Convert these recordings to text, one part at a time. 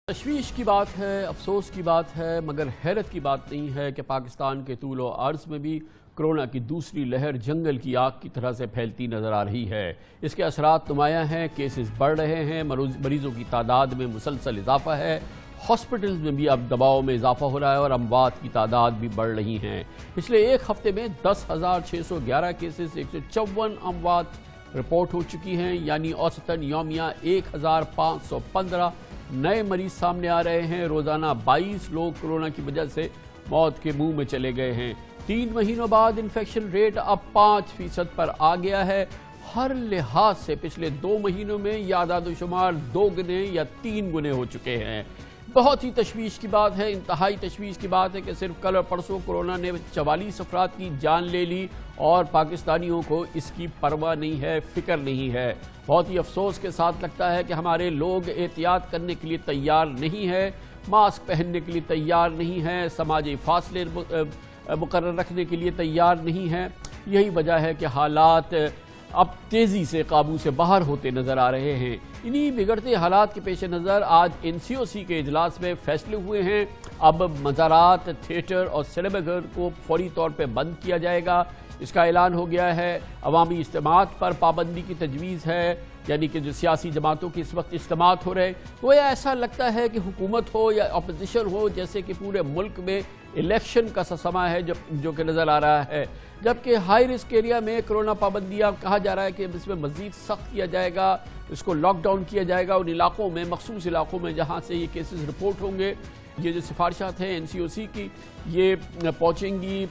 تشویش کی بات ہے، افسوس کی بات ہے، مگر حیرت کی بات نہیں ہے کہ پاکستان کے طول و عرض میں بھی کرونا کی دوسری لہر جنگل کی آگ کی طرح سے پھیلتی نظر آ رہی ہے۔ اس کے اثرات نمایاں ہیں، کیسز بڑھ رہے ہیں، مریضوں کی تعداد میں مسلسل اضافہ ہے، ہاسپٹلز میں بھی اب دباؤ میں اضافہ ہو رہا ہے اور اموات کی تعداد بھی بڑھ رہی ہیں۔ پچھلے ایک ہفتے میں 10,611 کیسز، 154 اموات رپورٹ ہو چکی ہیں، یعنی اوسطاً یومیہ 1,515 نئے مریض سامنے آ رہے ہیں۔ روزانہ 22 لوگ کورونا کی وجہ سے موت کے منہ میں چلے گئے ہیں۔ 3 مہینوں بعد انفیکشن ریٹ اب 5% پر آ گیا ہے۔ ہر لحاظ سے پچھلے 2 مہینوں میں یہ اعداد و شمار 2 گنے یا 3 گنے ہو چکے ہیں۔ بہت ہی تشویش کی بات ہے، انتہائی تشویش کی بات ہے کہ صرف کل اور پرسوں کورونا نے 44 افراد کی جان لے لی اور پاکستانیوں کو اس کی پرواہ نہیں ہے، فکر نہیں ہے۔ بہت ہی افسوس کے ساتھ لگتا ہے کہ ہمارے لوگ احتیاط کرنے کے لیے تیار نہیں ہے، ماسک پہننے کے لیے تیار نہیں ہے، سماجی فاصلے مقرر رکھنے کے لیے تیار نہیں ہے۔ یہی وجہ ہے کہ حالات اب تیزی سے قابو سے باہر ہوتے نظر آ رہے ہیں۔ انہی بگڑتے حالات کے پیش نظر آج NCOC کے اجلاس میں فیصلے ہوئے ہیں۔ اب مزارات، تھیٹر اور سنیما گھر کو فوری طور پہ بند کیا جائے گا، اس کا اعلان ہو گیا ہے۔ عوامی اجتماعات پر پابندی کی تجویز ہے، یعنی کہ جو سیاسی جماعتوں کی اس وقت اجتماعات ہو رہے، وہ ایسا لگتا ہے کہ حکومت ہو یا اپوزیشن ہو، جیسے کہ پورے ملک میں الیکشن کا سا سما ہے جو کہ نظر آ رہا ہے۔ جبکہ ہائی رسک ایریا میں کرونا پابندیاں کہا جا رہا ہے کہ اس میں مزید سخت کیا جائے گا، اس کو لاک ڈاؤن کیا جائے گا ان علاقوں میں، مخصوص علاقوں میں جہاں سے یہ کیسز رپورٹ ہوں گے۔ یہ جو سفارشات ہیں NCOC کی، یہ پہنچیں گی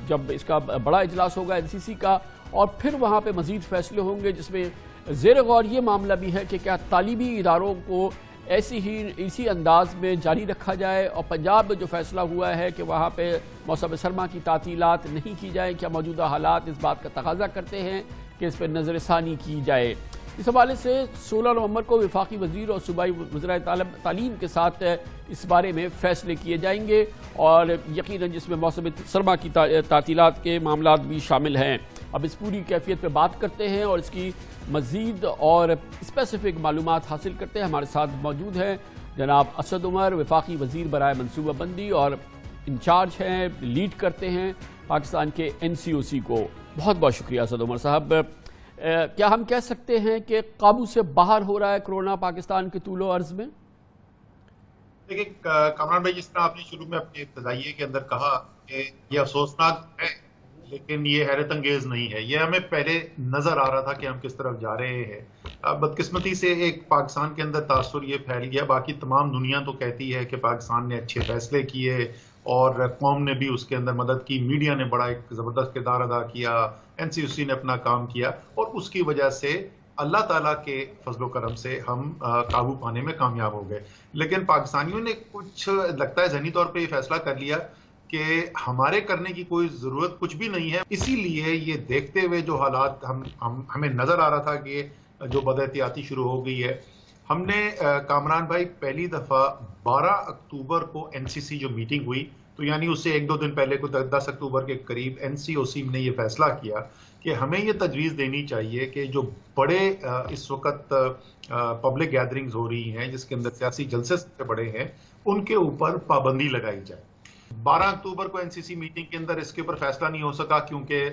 جب اس کا بڑا اجلاس ہوگا NCC کا، اور پھر وہاں پہ مزید فیصلے ہوں گے، جس میں زیر غور یہ معاملہ بھی ہے کہ کیا تعلیمی اداروں کو اسی انداز میں جاری رکھا جائے، اور پنجاب میں جو فیصلہ ہوا ہے کہ وہاں پہ موسم سرما کی تعطیلات نہیں کی جائیں، کیا موجودہ حالات اس بات کا تقاضا کرتے ہیں کہ اس پہ نظر ثانی کی جائے۔ اس حوالے سے 16 نومبر کو وفاقی وزیر اور صوبائی وزراء تعلیم کے ساتھ اس بارے میں فیصلے کیے جائیں گے، اور یقیناً جس میں موسم سرما کی تعطیلات کے معاملات بھی شامل ہیں۔ اب اس پوری کیفیت پہ بات کرتے ہیں اور اس کی مزید اور اسپیسیفک معلومات حاصل کرتے ہیں۔ ہمارے ساتھ موجود ہیں جناب اسد عمر، وفاقی وزیر برائے منصوبہ بندی اور انچارج ہیں، لیڈ کرتے ہیں پاکستان کے NCOC کو۔ بہت بہت شکریہ اسد عمر صاحب۔ کیا ہم کہہ سکتے ہیں کہ قابو سے باہر ہو رہا ہے کرونا پاکستان کے طول و عرض میں؟ دیکھیں کامران بھائی، جس طرح آپ نے شروع میں اپنے ابتدائیے کے اندر کہا کہ یہ افسوسناک ہے، لیکن یہ حیرت انگیز نہیں ہے۔ یہ ہمیں پہلے نظر آ رہا تھا کہ ہم کس طرف جا رہے ہیں۔ بدقسمتی سے ایک پاکستان کے اندر تاثر یہ پھیل گیا، باقی تمام دنیا تو کہتی ہے کہ پاکستان نے اچھے فیصلے کیے اور قوم نے بھی اس کے اندر مدد کی، میڈیا نے بڑا ایک زبردست کردار ادا کیا، NCOC نے اپنا کام کیا، اور اس کی وجہ سے اللہ تعالیٰ کے فضل و کرم سے ہم قابو پانے میں کامیاب ہو گئے۔ لیکن پاکستانیوں نے کچھ لگتا ہے ذہنی طور پہ یہ فیصلہ کر لیا کہ ہمارے کرنے کی کوئی ضرورت کچھ بھی نہیں ہے۔ اسی لیے یہ دیکھتے ہوئے جو حالات ہمیں نظر آ رہا تھا کہ جو بد احتیاطی شروع ہو گئی ہے، ہم نے کامران بھائی پہلی دفعہ 12 اکتوبر کو NCC جو میٹنگ ہوئی، تو یعنی اس سے 1-2 دن پہلے کو 10 اکتوبر کے قریب NCOC نے یہ فیصلہ کیا کہ ہمیں یہ تجویز دینی چاہیے کہ جو بڑے اس وقت پبلک گیدرنگز ہو رہی ہیں، جس کے اندر سیاسی جلسے سے بڑے ہیں، ان کے اوپر پابندی لگائی جائے۔ 12 اکتوبر کو NCC میٹنگ کے اندر اس کے اوپر فیصلہ نہیں ہو سکا کیونکہ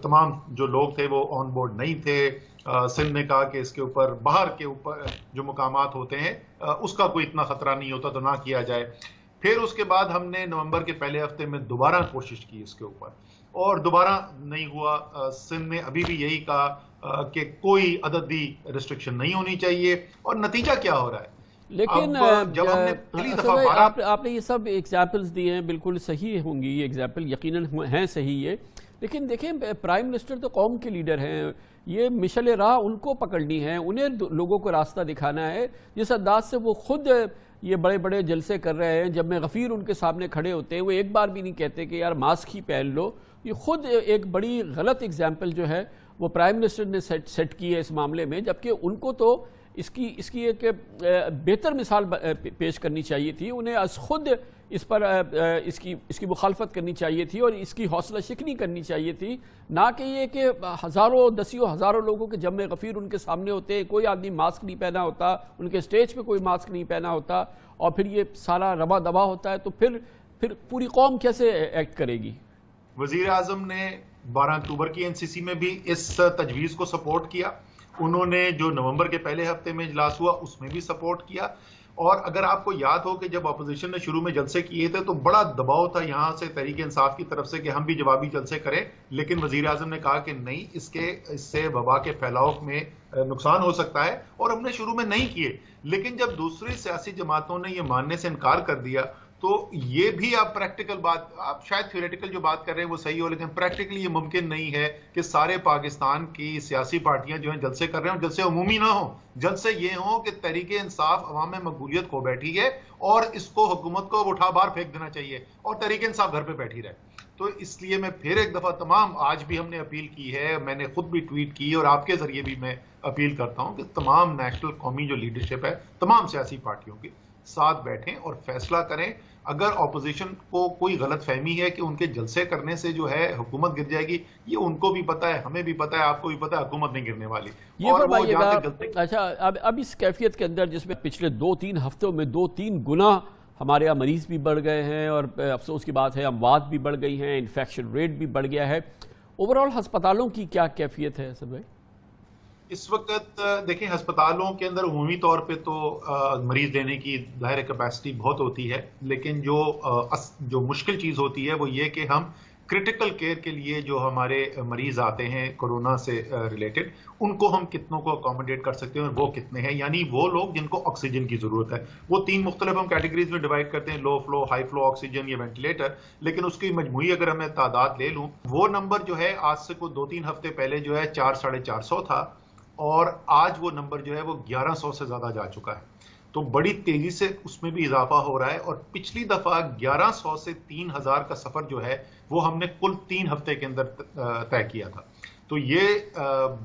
تمام جو لوگ تھے وہ آن بورڈ نہیں تھے۔ سندھ نے کہا کہ اس کے اوپر باہر کے اوپر جو مقامات ہوتے ہیں اس کا کوئی اتنا خطرہ نہیں ہوتا تو نہ کیا جائے۔ پھر اس کے بعد ہم نے نومبر کے پہلے ہفتے میں دوبارہ کوشش کی اس کے اوپر، اور دوبارہ نہیں ہوا۔ سندھ نے ابھی بھی یہی کہا کہ کوئی عددی ریسٹرکشن نہیں ہونی چاہیے، اور نتیجہ کیا ہو رہا ہے؟ لیکن جب آپ نے یہ سب ایگزامپلز دی ہیں، بالکل صحیح ہوں گی یہ ایگزامپل، یقیناً ہیں صحیح یہ، لیکن دیکھیں پرائم منسٹر تو قوم کے لیڈر ہیں، یہ مشعل راہ ان کو پکڑنی ہے، انہیں لوگوں کو راستہ دکھانا ہے۔ جس انداز سے وہ خود یہ بڑے بڑے جلسے کر رہے ہیں، جب میں غفیر ان کے سامنے کھڑے ہوتے ہیں، وہ ایک بار بھی نہیں کہتے کہ یار ماسک ہی پہن لو۔ یہ خود ایک بڑی غلط ایگزامپل جو ہے وہ پرائم منسٹر نے سیٹ کی ہے اس معاملے میں، جبکہ ان کو تو اس کی ایک بہتر مثال پیش کرنی چاہیے تھی، انہیں از خود اس پر اس کی مخالفت کرنی چاہیے تھی اور اس کی حوصلہ شکنی کرنی چاہیے تھی، نہ کہ یہ کہ دسیوں ہزاروں لوگوں کے جمع غفیر ان کے سامنے ہوتے ہیں، کوئی آدمی ماسک نہیں پہنا ہوتا، ان کے سٹیج پہ کوئی ماسک نہیں پہنا ہوتا، اور پھر یہ سارا ربا دبا ہوتا ہے، تو پھر پوری قوم کیسے ایکٹ کرے گی؟ وزیر اعظم نے 12 اکتوبر کی NCC میں بھی اس تجویز کو سپورٹ کیا، انہوں نے جو نومبر کے پہلے ہفتے میں اجلاس ہوا اس میں بھی سپورٹ کیا، اور اگر آپ کو یاد ہو کہ جب اپوزیشن نے شروع میں جلسے کیے تھے تو بڑا دباؤ تھا یہاں سے تحریک انصاف کی طرف سے کہ ہم بھی جوابی جلسے کریں، لیکن وزیر اعظم نے کہا کہ نہیں، اس سے وبا کے پھیلاؤ میں نقصان ہو سکتا ہے، اور ہم نے شروع میں نہیں کیے۔ لیکن جب دوسری سیاسی جماعتوں نے یہ ماننے سے انکار کر دیا تو یہ بھی آپ پریکٹیکل بات، آپ شاید تھیوریٹیکل جو بات کر رہے ہیں وہ صحیح ہو، لیکن پریکٹیکلی یہ ممکن نہیں ہے کہ سارے پاکستان کی سیاسی پارٹیاں جو ہیں جلسے کر رہے ہیں، جلسے عمومی نہ ہوں، جلسے یہ ہوں کہ تحریک انصاف عوام میں مقبولیت کھو بیٹھی ہے اور اس کو حکومت کو اٹھا باہر پھینک دینا چاہیے اور تحریک انصاف گھر پہ بیٹھی رہے۔ تو اس لیے میں پھر ایک دفعہ تمام، آج بھی ہم نے اپیل کی ہے، میں نے خود بھی ٹویٹ کی اور آپ کے ذریعے بھی میں اپیل کرتا ہوں کہ تمام نیشنل قومی جو لیڈرشپ ہے تمام سیاسی پارٹیوں کے ساتھ بیٹھیں اور فیصلہ کریں۔ اگر اپوزیشن کو کوئی غلط فہمی ہے کہ ان کے جلسے کرنے سے جو ہے حکومت گر جائے گی، یہ ان کو بھی پتا ہے، ہمیں بھی پتا ہے، آپ کو بھی پتا ہے، حکومت نہیں گرنے والی۔ یہ فرمائیے گا، اچھا اب اس کیفیت کے اندر جس میں پچھلے 2-3 ہفتوں میں 2-3 گنا ہمارے یہاں مریض بھی بڑھ گئے ہیں اور افسوس کی بات ہے اموات بھی بڑھ گئی ہیں، انفیکشن ریٹ بھی بڑھ گیا ہے، اوورآل ہسپتالوں کی کیا کیفیت ہے سب بھائی؟ اس وقت دیکھیں ہسپتالوں کے اندر عمومی طور پہ تو مریض لینے کی ظاہر کیپیسٹی بہت ہوتی ہے، لیکن جو مشکل چیز ہوتی ہے وہ یہ کہ ہم کرٹیکل کیئر کے لیے جو ہمارے مریض آتے ہیں کورونا سے ریلیٹڈ، ان کو ہم کتنوں کو اکوموڈیٹ کر سکتے ہیں اور وہ کتنے ہیں، یعنی وہ لوگ جن کو آکسیجن کی ضرورت ہے۔ وہ 3 مختلف ہم کیٹیگریز میں ڈیوائڈ کرتے ہیں، لو فلو، ہائی فلو آکسیجن یا وینٹیلیٹر، لیکن اس کی مجموعی اگر ہمیں تعداد لے لوں، وہ نمبر جو ہے آج سے کوئی 2-3 ہفتے پہلے جو ہے 400-450 تھا، اور آج وہ نمبر جو ہے وہ 1100 سے زیادہ جا چکا ہے۔ تو بڑی تیزی سے اس میں بھی اضافہ ہو رہا ہے، اور پچھلی دفعہ 1100 سے 3000 کا سفر جو ہے وہ ہم نے کل 3 ہفتے کے اندر طے کیا تھا۔ تو یہ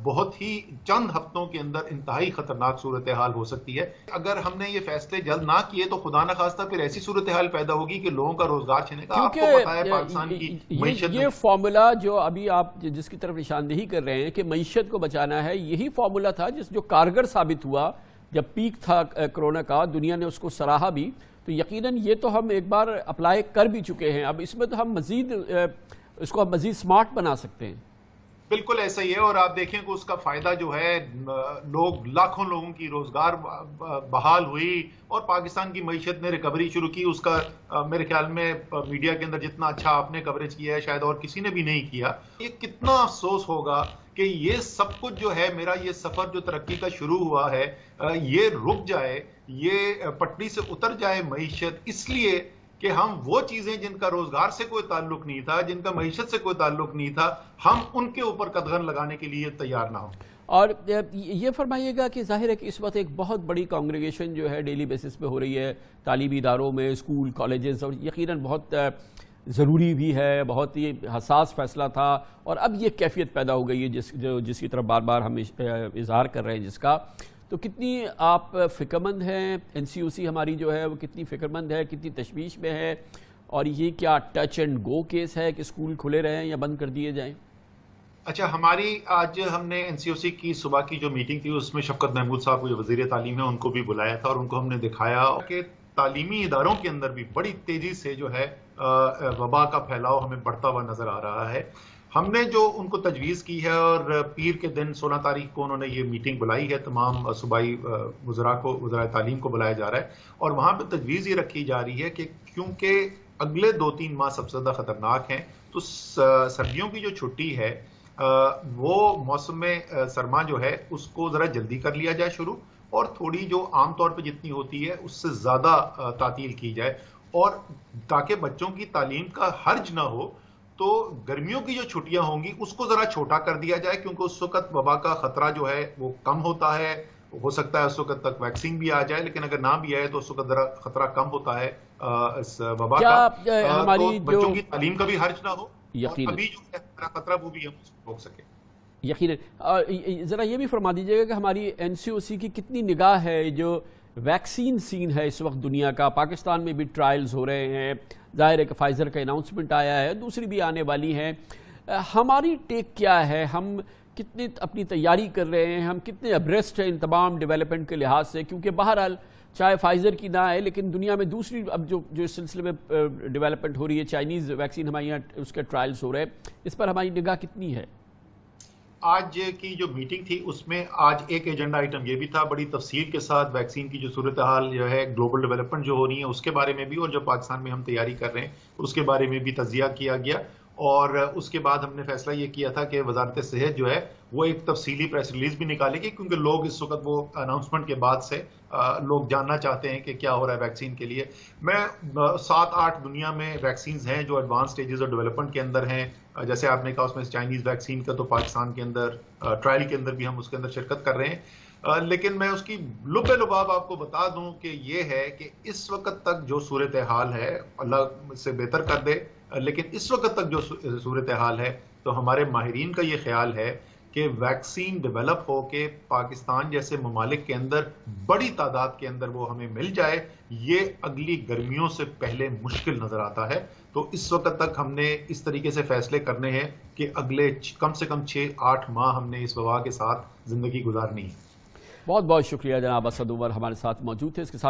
بہت ہی چند ہفتوں کے اندر انتہائی خطرناک صورتحال ہو سکتی ہے۔ اگر ہم نے یہ فیصلے جلد نہ کیے تو خدا نخواستہ پھر ایسی صورتحال پیدا ہوگی کہ لوگوں کا روزگار چھینے گا۔ آپ کو پتا ہے پاکستان کی معیشت، یہ فارمولا جو ابھی آپ جس کی طرف نشاندہی کر رہے ہیں کہ معیشت کو بچانا ہے، یہی فارمولا تھا جو کارگر ثابت ہوا جب پیک تھا کرونا کا، دنیا نے اس کو سراہا بھی، تو یقیناً یہ تو ہم ایک بار اپلائی کر بھی چکے ہیں، اب اس میں تو ہم اس کو مزید سمارٹ بنا سکتے ہیں۔ بالکل ایسا ہی ہے، اور آپ دیکھیں کہ اس کا فائدہ جو ہے لاکھوں لوگوں کی روزگار بحال ہوئی اور پاکستان کی معیشت نے ریکوری شروع کی۔ اس کا میرے خیال میں میڈیا کے اندر جتنا اچھا آپ نے کوریج کیا ہے شاید اور کسی نے بھی نہیں کیا۔ یہ کتنا افسوس ہوگا کہ یہ سب کچھ جو ہے، میرا یہ سفر جو ترقی کا شروع ہوا ہے، یہ رک جائے، یہ پٹری سے اتر جائے معیشت، اس لیے کہ ہم وہ چیزیں جن کا روزگار سے کوئی تعلق نہیں تھا، جن کا معیشت سے کوئی تعلق نہیں تھا، ہم ان کے اوپر قدغن لگانے کے لیے تیار نہ ہوں۔ اور یہ فرمائیے گا کہ ظاہر ہے کہ اس وقت ایک بہت بڑی کانگریگیشن جو ہے ڈیلی بیسس پہ ہو رہی ہے تعلیمی اداروں میں، اسکول، کالجز، اور یقیناً بہت ضروری بھی ہے، بہت ہی حساس فیصلہ تھا، اور اب یہ کیفیت پیدا ہو گئی ہے جس کی طرف بار بار ہم اظہار کر رہے ہیں جس کا، تو کتنی آپ فکر مند ہیں؟ NCOC ہماری جو ہے وہ کتنی فکر مند ہے، کتنی تشویش میں ہے، اور یہ کیا ٹچ اینڈ گو کیس ہے کہ اسکول کھلے رہیں یا بند کر دیے جائیں؟ اچھا، ہماری آج ہم نے NCOC کی صبح کی جو میٹنگ تھی اس میں شفقت محمود صاحب کو جو وزیر تعلیم ہے ان کو بھی بلایا تھا، اور ان کو ہم نے دکھایا کہ تعلیمی اداروں کے اندر بھی بڑی تیزی سے جو ہے وبا کا پھیلاؤ ہمیں بڑھتا ہوا نظر آ رہا ہے۔ ہم نے جو ان کو تجویز کی ہے، اور پیر کے دن 16 تاریخ کو انہوں نے یہ میٹنگ بلائی ہے، تمام صوبائی وزرائے تعلیم کو بلایا جا رہا ہے، اور وہاں پہ تجویز یہ رکھی جا رہی ہے کہ کیونکہ اگلے 2-3 ماہ سب سے زیادہ خطرناک ہیں، تو سردیوں کی جو چھٹی ہے وہ موسم سرما جو ہے اس کو ذرا جلدی کر لیا جائے شروع، اور تھوڑی جو عام طور پہ جتنی ہوتی ہے اس سے زیادہ تعطیل کی جائے، اور تاکہ بچوں کی تعلیم کا حرج نہ ہو تو گرمیوں کی جو چھٹیاں ہوں گی اس کو ذرا چھوٹا کر دیا جائے، کیونکہ اس وقت وبا کا خطرہ جو ہے وہ کم ہوتا ہے، ہو سکتا ہے اس وقت تک ویکسین بھی آ جائے، لیکن اگر نہ بھی آئے تو اس وقت ذرا خطرہ کم ہوتا ہے اس وبا کا، تو بچوں کی تعلیم کا بھی حرج نہ ہو، اور ابھی جو ہے خطرہ وہ بھی ہم اس کو روک سکیں۔ یقیناً ذرا یہ بھی فرما دیجیے گا کہ ہماری NCOC کی کتنی نگاہ ہے جو ویکسین سین ہے اس وقت دنیا کا؟ پاکستان میں بھی ٹرائلز ہو رہے ہیں، ظاہر ہے کہ فائزر کا اناؤنسمنٹ آیا ہے، دوسری بھی آنے والی ہیں. ہماری ٹیک کیا ہے؟ ہم کتنی اپنی تیاری کر رہے ہیں؟ ہم کتنے ابریسٹ ہیں ان تمام ڈیولپمنٹ کے لحاظ سے؟ کیونکہ بہرحال چاہے فائزر کی نہ ہے لیکن دنیا میں دوسری اب جو اس سلسلے میں ڈیولپمنٹ ہو رہی ہے، چائنیز ویکسین ہمارے یہاں اس کے ٹرائلز ہو رہے ہیں، اس پر ہماری نگاہ کتنی ہے؟ آج کی جو میٹنگ تھی اس میں آج ایک ایجنڈا آئٹم یہ بھی تھا بڑی تفصیل کے ساتھ ویکسین کی جو صورتحال جو ہے گلوبل ڈیولپمنٹ جو ہو رہی ہے اس کے بارے میں بھی، اور جو پاکستان میں ہم تیاری کر رہے ہیں اس کے بارے میں بھی تجزیہ کیا گیا. اور اس کے بعد ہم نے فیصلہ یہ کیا تھا کہ وزارت صحت جو ہے وہ ایک تفصیلی پریس ریلیز بھی نکالے گی، کیونکہ لوگ اس وقت وہ اناؤنسمنٹ کے بعد سے لوگ جاننا چاہتے ہیں کہ کیا ہو رہا ہے ویکسین کے لیے. میں 7-8 دنیا میں ویکسینز ہیں جو ایڈوانس سٹیجز آف ڈیولپمنٹ کے اندر ہیں. جیسے آپ نے کہا اس میں چائنیز ویکسین کا تو پاکستان کے اندر ٹرائل کے اندر بھی ہم اس کے اندر شرکت کر رہے ہیں. لیکن میں اس کی لب لباب آپ کو بتا دوں کہ یہ ہے کہ اس وقت تک جو صورتحال ہے، اللہ سے بہتر کر دے، لیکن اس وقت تک جو صورتحال ہے تو ہمارے ماہرین کا یہ خیال ہے کہ ویکسین ڈیولپ ہو کے پاکستان جیسے ممالک کے اندر بڑی تعداد کے اندر وہ ہمیں مل جائے، یہ اگلی گرمیوں سے پہلے مشکل نظر آتا ہے. تو اس وقت تک ہم نے اس طریقے سے فیصلے کرنے ہیں کہ اگلے کم سے کم 6-8 ماہ ہم نے اس وبا کے ساتھ زندگی گزارنی ہے. بہت بہت شکریہ جناب اسد عمر ہمارے ساتھ موجود تھے. اس کے ساتھ